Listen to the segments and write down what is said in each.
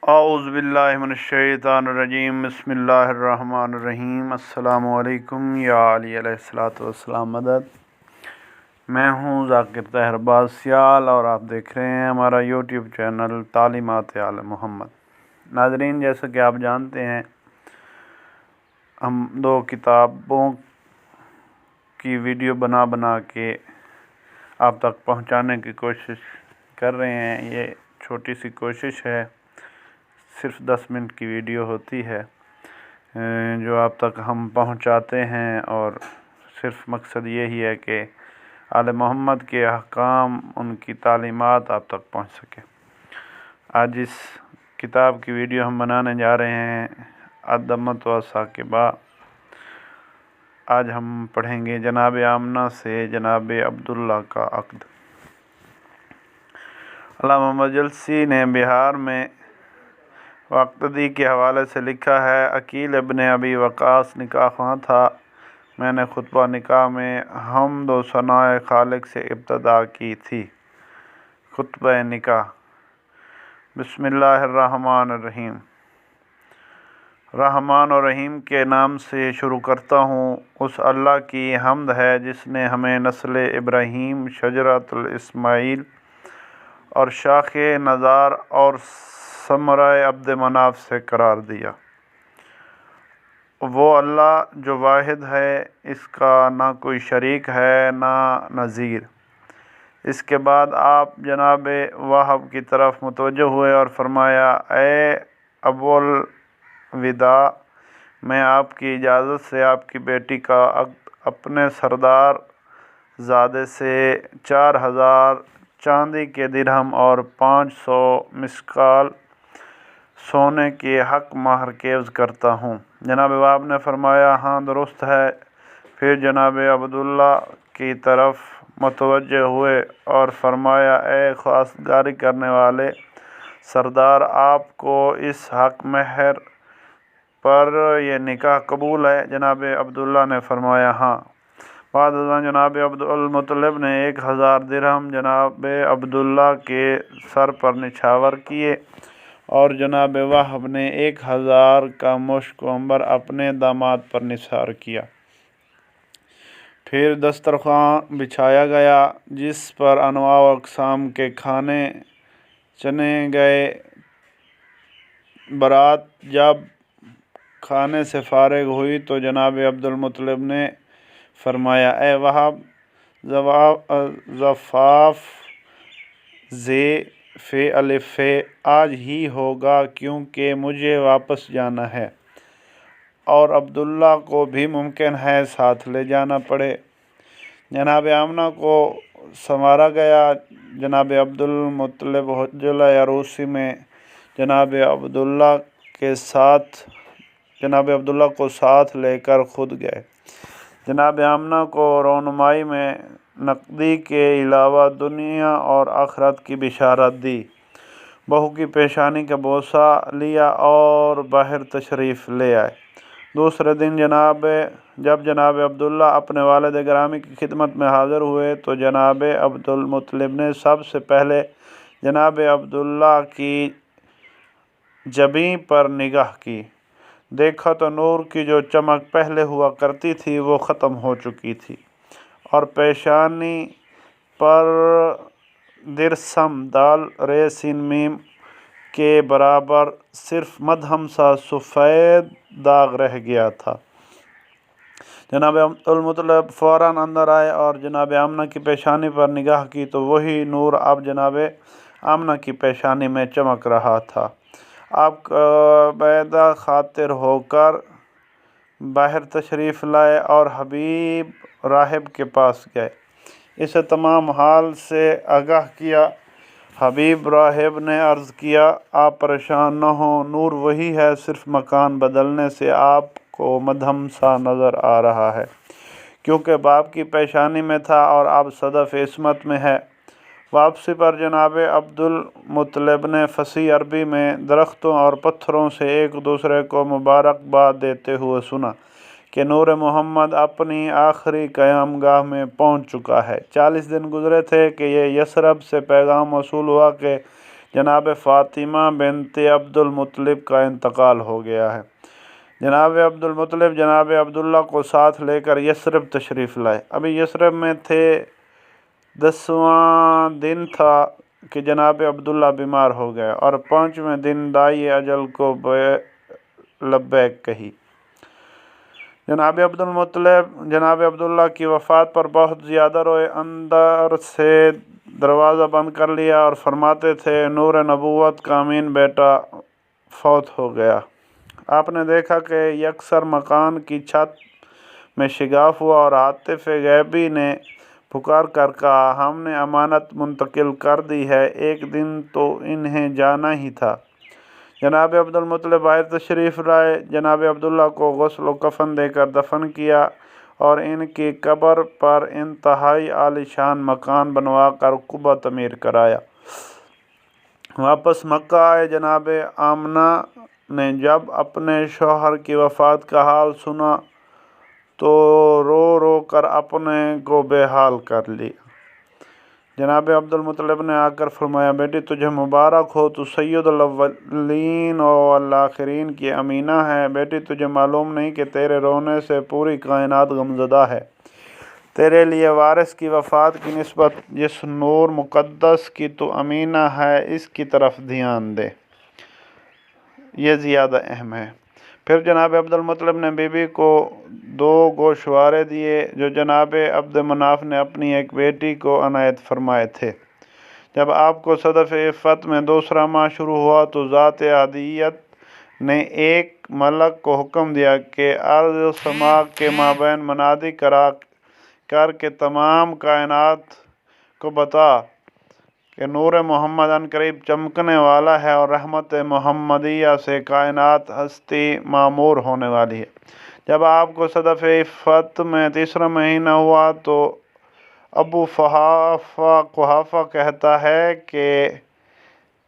اعوذ باللہ من الشیطان الرجیم بسم اللہ الرحمن الرحیم السلام علیکم یا علی علیہ الصلوۃ والسلام مدد۔ میں ہوں ذاکر طاہر باسیال اور آپ دیکھ رہے ہیں ہمارا یوٹیوب چینل تعلیمات آل محمد۔ ناظرین، جیسا کہ آپ جانتے ہیں ہم 2 کتابوں کی ویڈیو بنا کے آپ تک پہنچانے کی کوشش کر رہے ہیں۔ یہ چھوٹی سی کوشش ہے، صرف 10 منٹ کی ویڈیو ہوتی ہے جو آپ تک ہم پہنچاتے ہیں، اور صرف مقصد یہی ہے کہ آل محمد کے احکام، ان کی تعلیمات آپ تک پہنچ سکے۔ آج اس کتاب کی ویڈیو ہم بنانے جا رہے ہیں الدمۃ والثاقبہ۔ آج ہم پڑھیں گے جناب آمنہ سے جناب عبداللہ کا عقد۔ علامہ محمد جلسی نے بہار میں واقعی کے حوالے سے لکھا ہے، عقیل ابن ابی وقاص نکاح خواں تھا۔ میں نے خطبہ نکاح میں حمد و ثناء خالق سے ابتدا کی تھی۔ خطبہ نکاح۔ بسم اللہ الرحمن الرحیم۔ رحمان و رحیم کے نام سے شروع کرتا ہوں۔ اس اللہ کی حمد ہے جس نے ہمیں نسل ابراہیم، شجرۃ الاسماعیل اور شاخ نزار اور ثمرہ عبد مناف سے قرار دیا۔ وہ اللہ جو واحد ہے، اس کا نہ کوئی شریک ہے نہ نظیر۔ اس کے بعد آپ جناب وہب کی طرف متوجہ ہوئے اور فرمایا، اے ابو الوداع، میں آپ کی اجازت سے آپ کی بیٹی کا عقد اپنے سردار زادے سے 4000 چاندی کے درہم اور 500 مسقال سونے کے حق مہر عوض کرتا ہوں۔ جناب وہب نے فرمایا، ہاں درست ہے۔ پھر جناب عبداللہ کی طرف متوجہ ہوئے اور فرمایا، اے خواستگاری کرنے والے سردار، آپ کو اس حق مہر پر یہ نکاح قبول ہے؟ جناب عبداللہ نے فرمایا، ہاں۔ بعد ازاں جناب عبد المطلب نے 1000 درہم جناب عبداللہ کے سر پر نچھاور کیے اور جناب وہب نے 1000 کا مشک و عنبر اپنے داماد پر نثار کیا۔ پھر دسترخوان بچھایا گیا جس پر انواع و اقسام کے کھانے چنے گئے۔ بارات جب کھانے سے فارغ ہوئی تو جناب عبد المطلب نے فرمایا، اے وہب، زفاف زے فے الف فے آج ہی ہوگا کیونکہ مجھے واپس جانا ہے اور عبداللہ کو بھی ممکن ہے ساتھ لے جانا پڑے۔ جناب آمنہ کو سنوارا گیا۔ جناب عبد المطلب حجل عروسی میں جناب عبداللہ کو ساتھ لے کر خود گئے۔ جناب آمنہ کو رونمائی میں نقدی کے علاوہ دنیا اور آخرت کی بشارت دی، بہو کی پیشانی کا بوسہ لیا اور باہر تشریف لے آئے۔ دوسرے دن جب جناب عبداللہ اپنے والد گرامی کی خدمت میں حاضر ہوئے تو جناب عبد المطلب نے سب سے پہلے جناب عبداللہ کی جبیں پر نگاہ کی۔ دیکھا تو نور کی جو چمک پہلے ہوا کرتی تھی وہ ختم ہو چکی تھی اور پیشانی پر درسم دال ر سین میم کے برابر صرف مدھم سا سفید داغ رہ گیا تھا۔ جناب عبد المطلب فوراً اندر آئے اور جناب آمنہ کی پیشانی پر نگاہ کی تو وہی نور اب جناب آمنہ کی پیشانی میں چمک رہا تھا۔ آپ بیدہ خاطر ہو کر باہر تشریف لائے اور حبیب راہب کے پاس گئے، اسے تمام حال سے آگاہ کیا۔ حبیب راہب نے عرض کیا، آپ پریشان نہ ہوں، نور وہی ہے، صرف مکان بدلنے سے آپ کو مدھم سا نظر آ رہا ہے کیونکہ باپ کی پیشانی میں تھا اور اب صدف عصمت میں ہے۔ واپسی پر جناب عبد المطلب نے فصیح عربی میں درختوں اور پتھروں سے ایک دوسرے کو مبارکباد دیتے ہوئے سنا کہ نور محمد اپنی آخری قیام گاہ میں پہنچ چکا ہے۔ 40 دن گزرے تھے کہ یہ یثرب سے پیغام موصول ہوا کہ जनाब फ़ातिमा बिनत अब्दुल मुत्तलिब का इंतकाल हो गया है। जनाब अब्दुल मुत्तलिब जनाब अब्दुल्ला को साथ लेकर यसरब तशरीफ़ लाए। अभी यसरब में थे, 10वां दिन था कि जनाब अब्दुल्ला बीमार हो गए और 5वें दिन दाई अजल को लब्बैक कही। जनाब अब्दुल मुत्तलिब जनाब अब्दुल्ला की वफ़ात पर बहुत ज़्यादा रोए, अंदर से दरवाज़ा बंद कर लिया और फरमाते थे, नूर नबूवत का अमीन बेटा फौत हो गया। आपने देखा कि यकसर मकान की छत में शिगाफ हुआ और आतिफ गैबी ने पुकार कर कहा, हमने अमानत मुंतकिल कर दी है, एक दिन तो इन्हें जाना ही था। जनाब अब्दुल मुत्तलिब बाहर तशरीफ़ लाए, जनाब अब्दुल्ला को गुस्ल व कफन देकर दफन किया और इनकी कब्र पर इंतहाई आलीशान मकान बनवा कर कुबा तमीर कराया। वापस मक्का आए। जनाब आमना ने जब अपने शौहर की वफ़ात का हाल सुना तो रो रो कर अपने को बेहाल कर लिया। जनाब अब्दुल मुत्तलिब ने आकर फरमाया, बेटी तुझे मुबारक हो, तू सैयदुल अव्वलीन वल आखिरीन की अमीना है। बेटी तुझे मालूम नहीं कि तेरे रोने से पूरी कायनात गमज़दा है। तेरे लिए वारिस की वफ़ात की निस्बत जिस नूर मुक़द्दस की तू अमीना है, इसकी तरफ ध्यान दे, ये ज़्यादा अहम है। फिर जनाब अब्दुल मुत्तलिब ने बीबी को 2 गोशवारे दिए जो जनाब अब्द मनाफ ने अपनी एक बेटी को अनायत फरमाए थे। जब आपको सदफ़ इफ़्फ़त में दूसरा माह शुरू हुआ तो ज़ात आदियत ने एक मलक को हुक्म दिया कि अर्ज़ समा के माबैन मनादी करा कर के तमाम कायनात को बता कि नूर मोहम्मद अनकरीब चमकने वाला है और रहमत मोहम्मदिया से कायनात हस्ती मामूर होने वाली है। जब आपको सदफ़ इफ़्फ़त में तीसरा महीना हुआ तो अबू कुहाफ़ा कहता है कि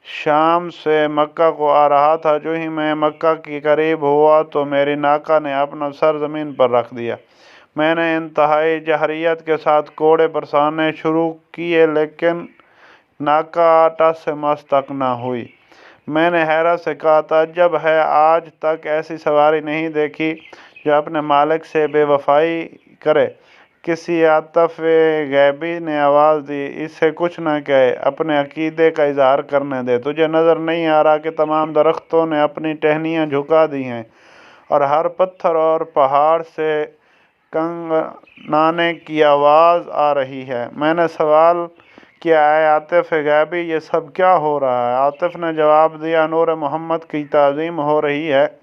शाम से मक्का को आ रहा था। जो ही मैं मक्का के करीब हुआ तो मेरी नाका ने अपना सर ज़मीन पर रख दिया। मैंने इंतहाई जहरियत के साथ कोड़े बरसाने शुरू किए, लेकिन नाका आटा से मस तक ना हुई। मैंने हैरत से कहा, ताज्जुब है, आज तक ऐसी सवारी नहीं देखी जो अपने मालिक से बेवफाई करे। किसी आतिफ गैबी ने आवाज़ दी, इससे कुछ न कहे, अपने अकीदे का इजहार करने दे। तुझे नज़र नहीं आ रहा कि तमाम दरख्तों ने अपनी टहनियाँ झुका दी हैं और हर पत्थर और पहाड़ से कंगनाने की आवाज़ आ रही है। मैंने सवाल किया, है आतिफ गैबी, ये सब क्या हो रहा है? आतिफ ने जवाब दिया, नूर मोहम्मद की ताज़ीम हो रही है।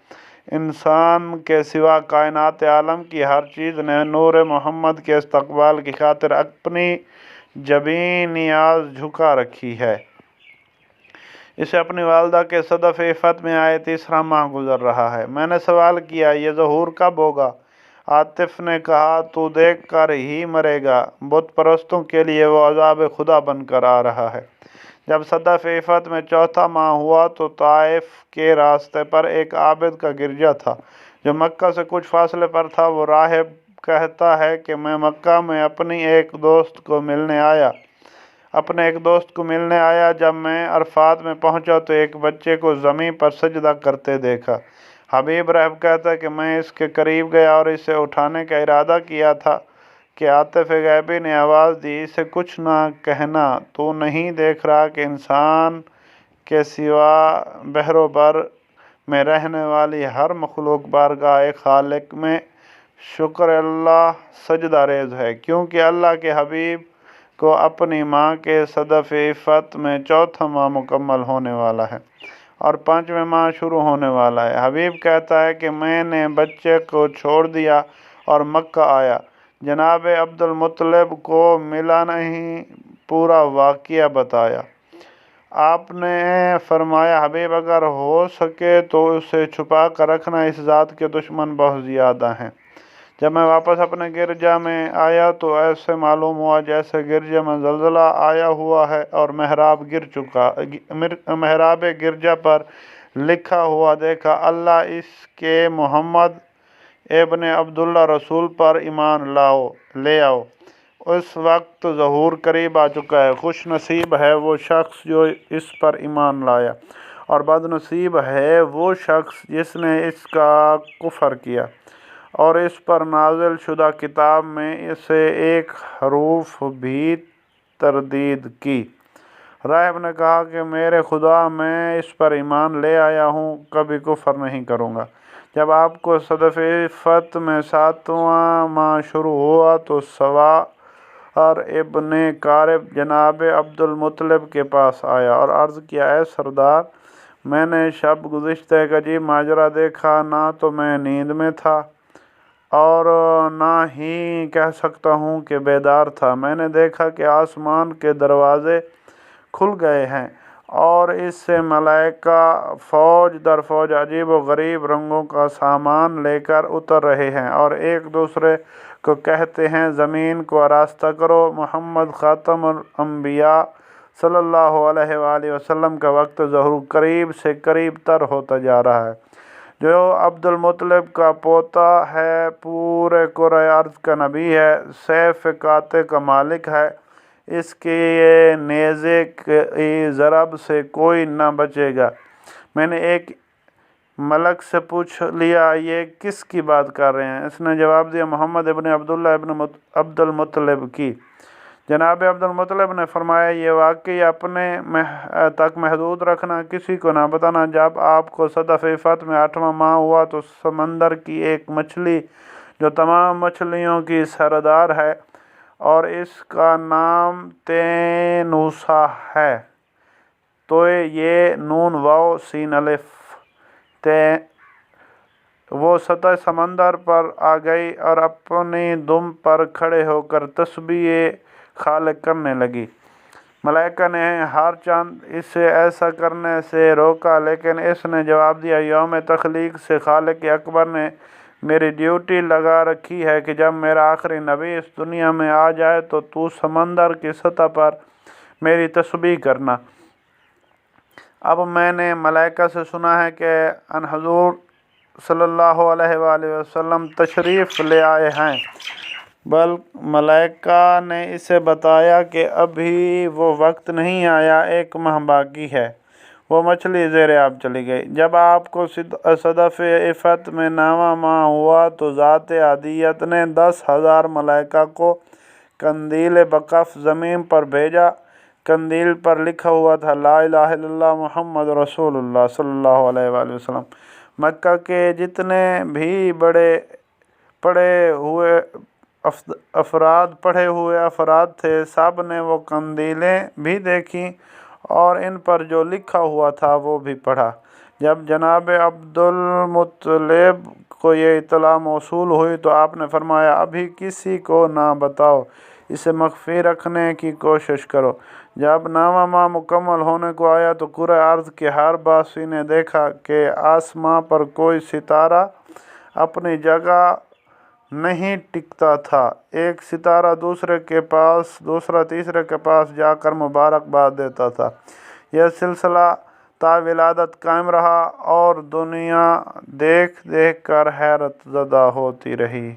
इंसान के सिवा कायनात आलम की हर चीज़ ने नूर मोहम्मद के इस्तकबाल की खातिर अपनी जबीन नियाज झुका रखी है। इसे अपनी वालदा के सदफ़ इफ़्फ़त में आए तीसरा माह गुजर रहा है। मैंने सवाल किया, ये ज़हूर कब होगा? आतिफ ने कहा, तू देख कर ही मरेगा। बुत परस्तों के लिए वो अज़ाब खुदा बनकर आ रहा है। जब सदफ़ इफ़्फ़त में चौथा माह हुआ तो ताइफ के रास्ते पर एक आबिद का गिरजा था जो मक्का से कुछ फासले पर था। वो राहिब कहता है कि मैं मक्का में अपने एक दोस्त को मिलने आया। जब मैं अरफात में पहुंचा तो एक बच्चे को ज़मीन पर सजदा करते देखा। हबीब रहब कहता है कि मैं इसके करीब गया और इसे उठाने का इरादा किया था कि आतिफ गैबी ने आवाज़ दी, इसे कुछ ना कहना, तो नहीं देख रहा कि इंसान के सिवा बहरो बर में रहने वाली हर मखलूक बारगाह खालिक में शुक्र अल्लाह सजदा रेज़ है, क्योंकि अल्लाह के हबीब को अपनी माँ के सदफ़ इफ़्फ़त में चौथा माह मुकम्मल होने वाला है और 5वें माह शुरू होने वाला है। हबीब कहता है कि मैंने बच्चे को छोड़ दिया और मक्का आया। जनाब अब्दुल मुत्तलिब को मिला नहीं, पूरा वाक़या बताया। आपने फरमाया, हबीब अगर हो सके तो उसे छुपा कर रखना, इस ज़ात के दुश्मन बहुत ज़्यादा हैं। जब मैं वापस अपने गिरजा में आया तो ऐसे मालूम हुआ जैसे गिरजे में ज़लज़ला आया हुआ है और महराब गिरजा पर लिखा हुआ देखा, अल्लाह इसके मोहम्मद इब्न अब्दुल्ला रसूल पर ईमान ले आओ। उस वक्त ज़हूर करीब आ चुका है। खुश नसीब है वो शख्स जो इस पर ईमान लाया, और बदनसीब है वो शख्स जिसने इसका कुफ्र किया और इस पर नाज़िल शुदा किताब में इसे एक हरूफ भी तरदीद की। राहिब ने कहा कि मेरे खुदा, मैं इस पर ईमान ले आया हूँ, कभी कुफ्र नहीं करूँगा। जब आपको सदफ़े फ़त में 7वां माह शुरू हुआ तो सवार इब्ने कारब जनाब अब्दुल मुत्तलिब के पास आया और अर्ज़ किया, ए सरदार, मैंने शब गुज़िश्ता एक अजीब माजरा देखा। ना तो मैं नींद में था और ना ही कह सकता हूँ कि बेदार था। मैंने देखा कि आसमान के दरवाज़े खुल गए हैं और इससे मलाइका फ़ौज दर फ़ौज अजीब व गरीब रंगों का सामान लेकर उतर रहे हैं और एक दूसरे को कहते हैं, ज़मीन को आरास्ता करो, मोहम्मद ख़ातमुल अंबिया सल्लल्लाहु अलैहि वसल्लम का वक्त ज़हूर करीब से करीब तर होता जा रहा है। जो अब्दुल मुत्तलिब का पोता है, पूरे कुराए अर्ज़ का नबी है, सैफ काते का मालिक है, इसके नेज़े की ज़रब से कोई न बचेगा। मैंने एक मलक से पूछ लिया, ये किसकी बात कर रहे हैं? इसने जवाब दिया, मोहम्मद इब्न अब्दुल्लाह इब्न अब्दुल मुत्तलिब की। जनाब अब्दुल मुत्तलिब ने फरमाया, ये वाकई अपने तक महदूद रखना, किसी को ना बताना। जब आपको सदफ़े फ़त में 8वां माह हुआ तो समंदर की एक मछली जो तमाम मछलियों की सरदार है और इसका नाम तेनूसा है, तो ये नून वाव सीन अलिफ वो सतह समंदर पर आ गई और अपनी दुम पर खड़े होकर तस्बीह खालिक करने लगी। मलाइका ने हर चंद इसे ऐसा करने से रोका, लेकिन इसने जवाब दिया, यौम तख्लीक से खालिक अकबर ने मेरी ड्यूटी लगा रखी है कि जब मेरा आखिरी नबी इस दुनिया में आ जाए तो तू समंदर की सतह पर मेरी तस्बीह करना। अब मैंने मलाइका से सुना है कि अन हज़ूर सल्लल्लाहु अलैहि वसल्लम तशरीफ़ ले आए हैं। बल मलाइका ने इसे बताया कि अभी वो वक्त नहीं आया, 1 माह बाकी है। वो मछली ज़ेरे आब चली गई। जब आपको सदफ़े फ़त में 9वां माह हुआ तो ज़ात आदियत ने 10,000 मलाइका को कंदील बकफ ज़मीन पर भेजा। कंदील पर लिखा हुआ था, ला इलाहा इल्लल्लाह मुहम्मद रसूलुल्लाह सल्लल्लाहु अलैहि वसल्लम। मक्का के जितने भी पढ़े हुए अफराद थे, सब ने वो कंदीलें भी देखी और इन पर जो लिखा हुआ था वो भी पढ़ा। जब जनाब अब्दुल मुत्तलिब को ये इत्तला मौसूल हुई तो आपने फरमाया, अभी किसी को ना बताओ, इसे मख्फी रखने की कोशिश करो। जब 9वां माह मुकम्मल होने को आया तो कुराए अर्ज़ के हर बासी ने देखा कि आसमां पर कोई सितारा अपनी जगह नहीं टिकता था। एक सितारा दूसरे के पास, दूसरा तीसरे के पास जाकर मुबारकबाद देता था। यह सिलसिला ता विलादत कायम रहा और दुनिया देख देख कर हैरत ज़दा होती रही।